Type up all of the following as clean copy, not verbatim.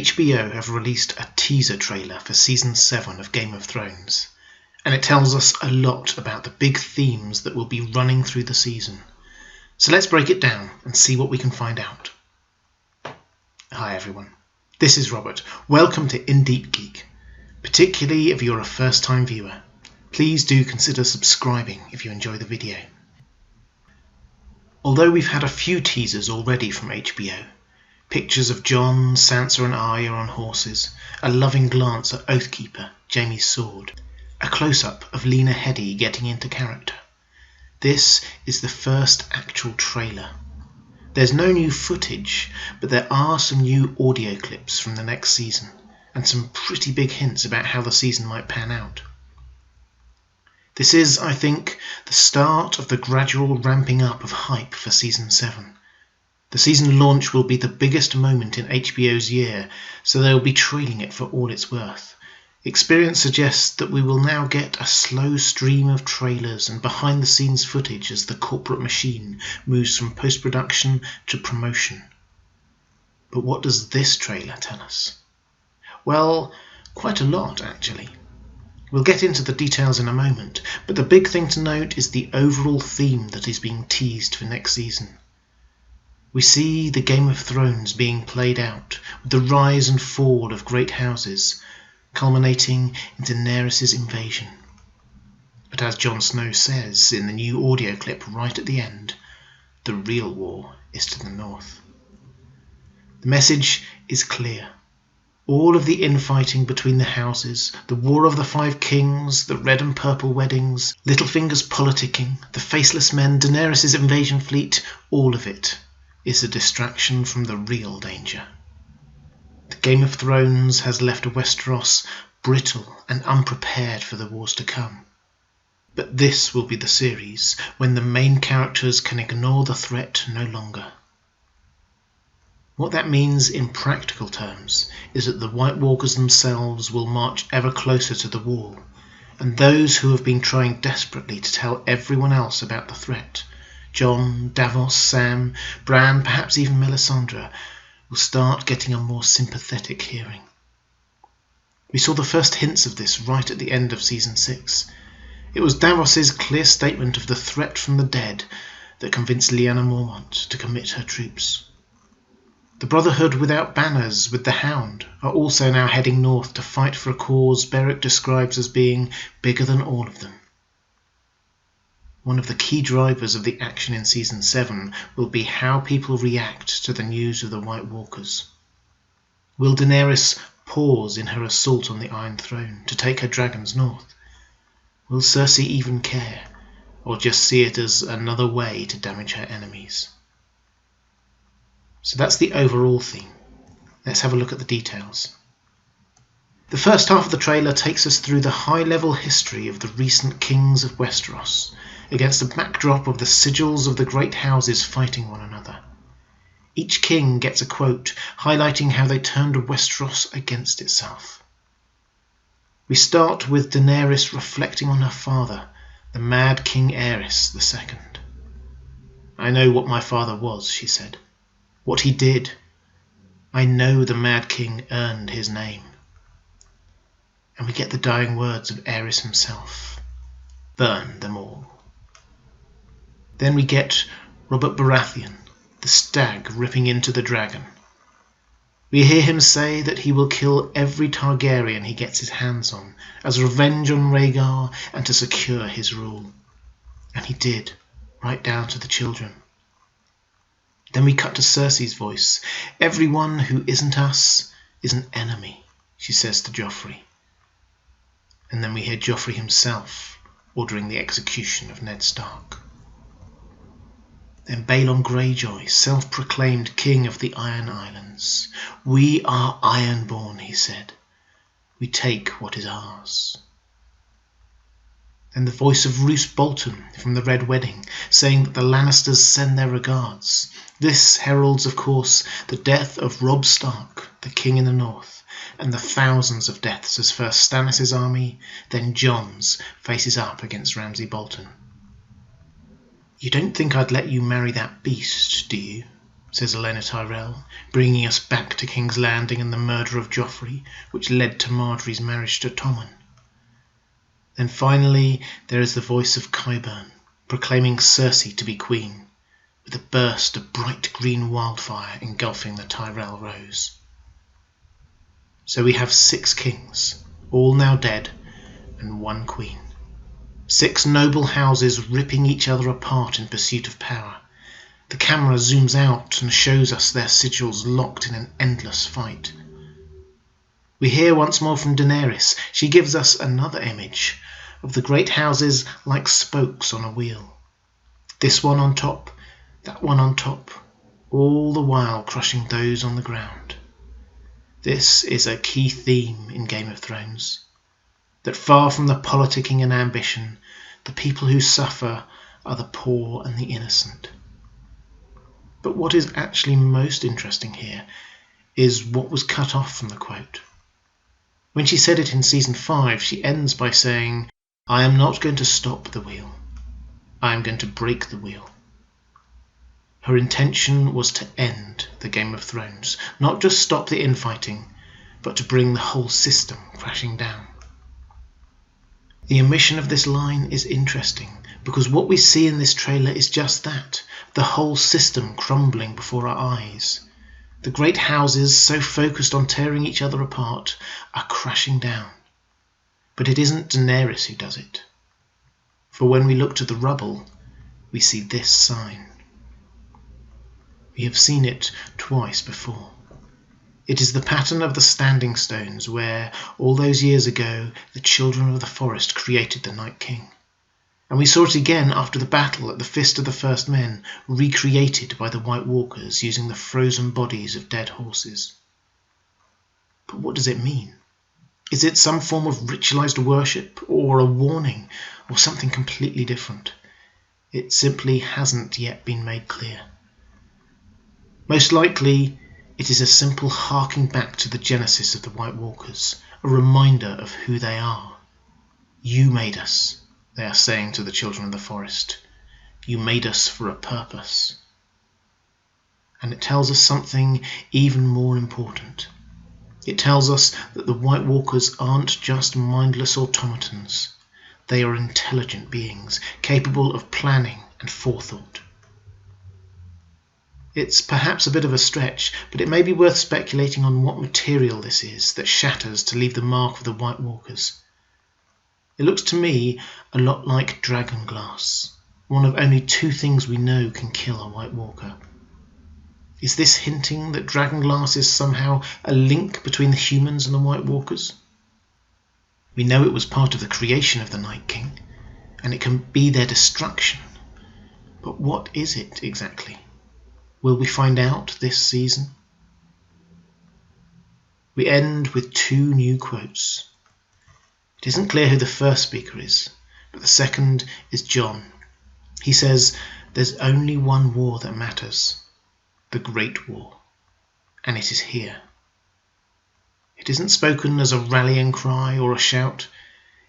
HBO have released a teaser trailer for Season 7 of Game of Thrones, and it tells us a lot about the big themes that will be running through the season. So let's break it down and see what we can find out. Hi everyone, this is Robert. Welcome to In Deep Geek. Particularly if you're a first-time viewer, please do consider subscribing if you enjoy the video. Although we've had a few teasers already from HBO, pictures of Jon, Sansa and Arya on horses, a loving glance at Oathkeeper, Jaime's sword, a close-up of Lena Headey getting into character. This is the first actual trailer. There's no new footage, but there are some new audio clips from the next season, and some pretty big hints about how the season might pan out. This is, I think, the start of the gradual ramping up of hype for Season 7. The season launch will be the biggest moment in HBO's year, so they'll be trailing it for all it's worth. Experience suggests that we will now get a slow stream of trailers and behind-the-scenes footage as the corporate machine moves from post-production to promotion. But what does this trailer tell us? Well, quite a lot actually. We'll get into the details in a moment, but the big thing to note is the overall theme that is being teased for next season. We see the Game of Thrones being played out, with the rise and fall of great houses, culminating in Daenerys' invasion. But as Jon Snow says in the new audio clip right at the end, the real war is to the north. The message is clear. All of the infighting between the houses, the War of the Five Kings, the red and purple weddings, Littlefinger's politicking, the faceless men, Daenerys' invasion fleet, all of it is a distraction from the real danger. The Game of Thrones has left Westeros brittle and unprepared for the wars to come. But this will be the series when the main characters can ignore the threat no longer. What that means in practical terms is that the White Walkers themselves will march ever closer to the wall, and those who have been trying desperately to tell everyone else about the threat, Jon, Davos, Sam, Bran, perhaps even Melisandre, will start getting a more sympathetic hearing. We saw the first hints of this right at the end of Season 6. It was Davos's clear statement of the threat from the dead that convinced Lyanna Mormont to commit her troops. The Brotherhood without banners, with the Hound, are also now heading north to fight for a cause Beric describes as being bigger than all of them. One of the key drivers of the action in Season 7 will be how people react to the news of the White Walkers. Will Daenerys pause in her assault on the Iron Throne to take her dragons north? Will Cersei even care, or just see it as another way to damage her enemies? So that's the overall theme. Let's have a look at the details. The first half of the trailer takes us through the high-level history of the recent kings of Westeros, against a backdrop of the sigils of the great houses fighting one another. Each king gets a quote highlighting how they turned Westeros against itself. We start with Daenerys reflecting on her father, the Mad King Aerys II. "I know what my father was," she said. "What he did. I know the Mad King earned his name." And we get the dying words of Aerys himself. "Burn them all." Then we get Robert Baratheon, the stag ripping into the dragon. We hear him say that he will kill every Targaryen he gets his hands on, as revenge on Rhaegar and to secure his rule. And he did, right down to the children. Then we cut to Cersei's voice. "Everyone who isn't us is an enemy," she says to Joffrey. And then we hear Joffrey himself ordering the execution of Ned Stark. Then Balon Greyjoy, self-proclaimed king of the Iron Islands. "We are Ironborn," he said. "We take what is ours." Then the voice of Ramsay Bolton from the Red Wedding, saying that the Lannisters send their regards. This heralds, of course, the death of Robb Stark, the king in the north, and the thousands of deaths as first Stannis' army, then Jon's, faces up against Ramsay Bolton. "You don't think I'd let you marry that beast, do you?" says Olenna Tyrell, bringing us back to King's Landing and the murder of Joffrey, which led to Margaery's marriage to Tommen. Then finally there is the voice of Qyburn, proclaiming Cersei to be queen, with a burst of bright green wildfire engulfing the Tyrell Rose. So we have 6 kings, all now dead, and 1 queen. 6 noble houses ripping each other apart in pursuit of power. The camera zooms out and shows us their sigils locked in an endless fight. We hear once more from Daenerys. She gives us another image of the great houses like spokes on a wheel. This one on top, that one on top, all the while crushing those on the ground. This is a key theme in Game of Thrones, that far from the politicking and ambition, the people who suffer are the poor and the innocent. But what is actually most interesting here is what was cut off from the quote. When she said it in season 5, she ends by saying, "I am not going to stop the wheel. I am going to break the wheel." Her intention was to end the Game of Thrones, not just stop the infighting, but to bring the whole system crashing down. The omission of this line is interesting, because what we see in this trailer is just that, the whole system crumbling before our eyes. The great houses, so focused on tearing each other apart, are crashing down. But it isn't Daenerys who does it. For when we look to the rubble, we see this sign. We have seen it twice before. It is the pattern of the standing stones where, all those years ago, the children of the forest created the Night King. And we saw it again after the battle at the Fist of the First Men, recreated by the White Walkers using the frozen bodies of dead horses. But what does it mean? Is it some form of ritualized worship, or a warning, or something completely different? It simply hasn't yet been made clear. Most likely, it is a simple harking back to the genesis of the White Walkers, a reminder of who they are. "You made us," they are saying to the children of the forest. "You made us for a purpose." And it tells us something even more important. It tells us that the White Walkers aren't just mindless automatons. They are intelligent beings, capable of planning and forethought. It's perhaps a bit of a stretch, but it may be worth speculating on what material this is that shatters to leave the mark of the White Walkers. It looks to me a lot like dragon glass, one of only 2 things we know can kill a White Walker. Is this hinting that dragon glass is somehow a link between the humans and the White Walkers? We know it was part of the creation of the Night King, and it can be their destruction. But what is it exactly? Will we find out this season? We end with 2 new quotes. It isn't clear who the first speaker is, but the second is Jon. He says, "There's only one war that matters, the Great War, and it is here." It isn't spoken as a rallying cry or a shout.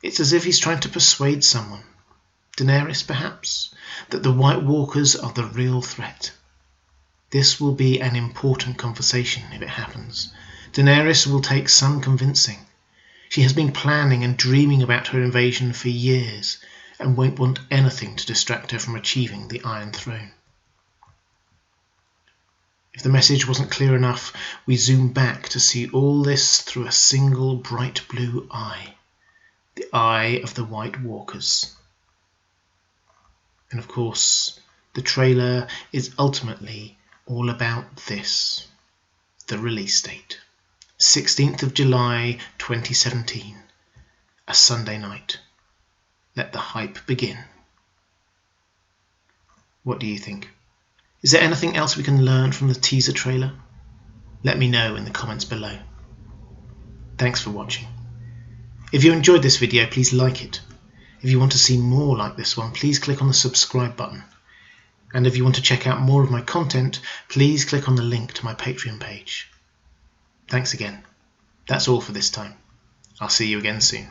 It's as if he's trying to persuade someone, Daenerys perhaps, that the White Walkers are the real threat. This will be an important conversation if it happens. Daenerys will take some convincing. She has been planning and dreaming about her invasion for years and won't want anything to distract her from achieving the Iron Throne. If the message wasn't clear enough, we zoom back to see all this through a single bright blue eye, the eye of the White Walkers. And of course, the trailer is ultimately all about this, the release date, 16th of July 2017, a Sunday night. Let the hype begin. What do you think? Is there anything else we can learn from the teaser trailer? Let me know in the comments below. Thanks for watching. If you enjoyed this video, please like it. If you want to see more like this one, please click on the subscribe button. And if you want to check out more of my content, please click on the link to my Patreon page. Thanks again. That's all for this time. I'll see you again soon.